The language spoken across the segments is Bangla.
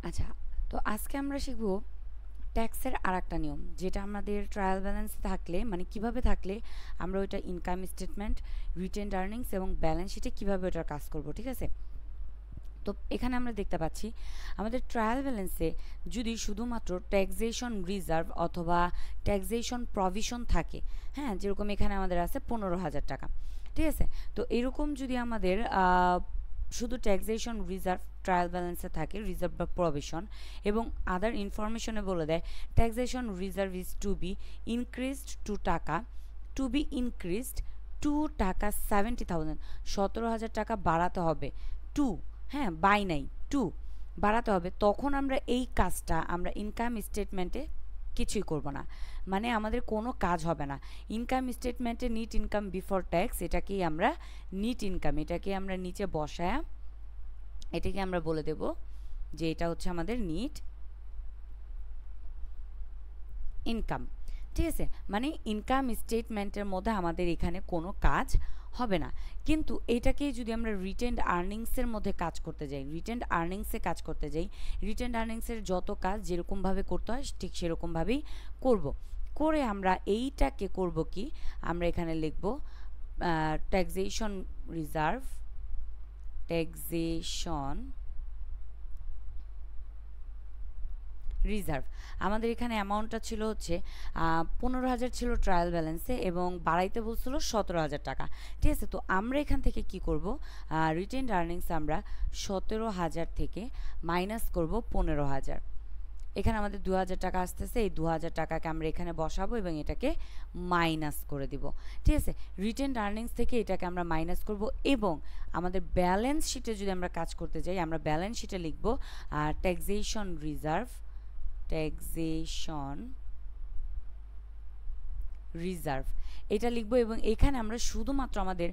আচ্ছা, তো আজকে আমরা শিখব ট্যাক্সের আরেকটা নিয়ম, যেটা আমাদের ট্রায়াল ব্যালেন্স থাকলে মানে কিভাবে থাকলে আমরা ওইটা ইনকাম স্টেটমেন্ট, রিটেনড আর্নিংস এবং ব্যালেন্স শিটে কীভাবে ওটার কাজ করব। ঠিক আছে, তো এখানে আমরা দেখতে পাচ্ছি আমাদের ট্রায়াল ব্যালেন্সে যদি শুধুমাত্র ট্যাক্সেশন রিজার্ভ অথবা ট্যাক্সেশন প্রভিশন থাকে, হ্যাঁ, যেরকম এখানে আমাদের আছে 15,000 টাকা। ঠিক আছে, তো এরকম যদি আমাদের শুধু ট্যাক্সেশন রিজার্ভ ট্রায়াল ব্যালেন্সে থাকে, রিজার্ভ বা প্রভিশন, এবং আদার ইনফরমেশনে বলে দেয় taxation reserve is to be increased to টাকা, টু বি ইনক্রিজড টু টাকা 70,000, 17,000 টাকা বাড়াতে হবে, টু, হ্যাঁ, বাই নাই, টু বাড়াতে হবে, তখন আমরা এই কাজটা আমরা ইনকাম স্টেটমেন্টে কিছুই করব না, মানে আমাদের কোনো কাজ হবে না। ইনকাম স্টেটমেন্টে নিট ইনকাম বিফোর ট্যাক্স, এটাকেই আমরা নিট ইনকাম, এটাকে আমরা নিচে বসায়া এটাকে আমরা বলে দেব যে এটা হচ্ছে আমাদের নিট ইনকাম। ঠিক আছে, মানে ইনকাম স্টেটমেন্টের মধ্যে আমাদের এখানে কোনো কাজ হবে না। কিন্তু এটাকেই যদি আমরা রিটেনড আর্নিংসের মধ্যে কাজ করতে যাই, রিটেনড আর্নিংসে কাজ করতে যাই, রিটেনড আর্নিংসের যত কাজ যেরকমভাবে করতে হয় ঠিক সেরকমভাবেই করব। করে আমরা এইটাকে করব কি, আমরা এখানে লিখব ট্যাক্সেশন রিজার্ভ, ট্যাক্সেশন রিজার্ভ। আমাদের এখানে অ্যামাউন্টটা ছিল হচ্ছে 15,000 ছিল ট্রায়াল ব্যালেন্সে এবং বাড়াইতে বলছিল 17,000 টাকা। ঠিক আছে, তো আমরা এখান থেকে কি করব, রিটেনড আর্নিংস আমরা 17,000 থেকে মাইনাস করব 15,000। এখানে আমাদের 2,000 টাকা আসতেছে, এই 2,000 টাকাকে আমরা এখানে বসাবো এবং এটাকে মাইনাস করে দিব। ঠিক আছে, রিটেনড আর্নিংস থেকে এটাকে আমরা মাইনাস করব এবং আমাদের ব্যালেন্স শিটে যদি আমরা কাজ করতে যাই, আমরা ব্যালেন্স শিটে লিখব ট্যাক্সেশন রিজার্ভ, ট্যাক্সেশন রিজার্ভ এটা লিখবো এবং এখানে আমরা শুধুমাত্র আমাদের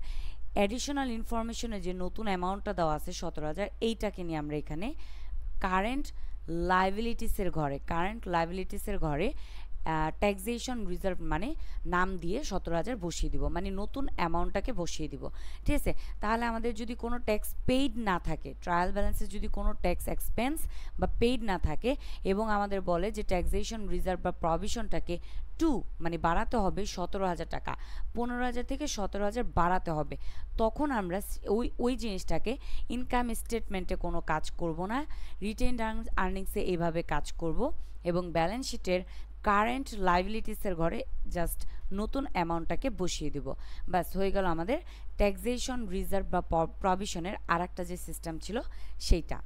অ্যাডিশনাল ইনফরমেশনে যে নতুন অ্যামাউন্টটা দেওয়া আছে 17,000, এইটাকে নিয়ে আমরা এখানে কারেন্ট লাইবিলিটিসের ঘরে, কারেন্ট লাইবিলিটিসের ঘরে ট্যাক্সেশন রিজার্ভ মানে নাম দিয়ে 17,000 বসিয়ে দিব, মানে নতুন অ্যামাউন্টটাকে বসিয়ে দিব। ঠিক আছে, তাহলে আমাদের যদি কোনো ট্যাক্স পেইড না থাকে, ট্রায়াল ব্যালেন্সে যদি কোনো ট্যাক্স এক্সপেন্স বা পেইড না থাকে এবং আমাদের বলে যে ট্যাক্সেশন রিজার্ভ বা প্রভিশনটাকে টু মানে বাড়াতে হবে 17,000 টাকা, 15,000 থেকে 17,000 বাড়াতে হবে, তখন আমরা ওই জিনিসটাকে ইনকাম স্টেটমেন্টে কোনো কাজ করব না, রিটেনড আর্নিংসে এইভাবে কাজ করব এবং ব্যালেন্স শিটের কারেন্ট লাইবিলিটিসের ঘরে জাস্ট নতুন অ্যামাউন্টটাকে বসিয়ে দেব। ব্যাস হয়ে গেল আমাদের ট্যাক্সেশন রিজার্ভ বা প্রভিশনের আর একটা যে সিস্টেম ছিল সেইটা।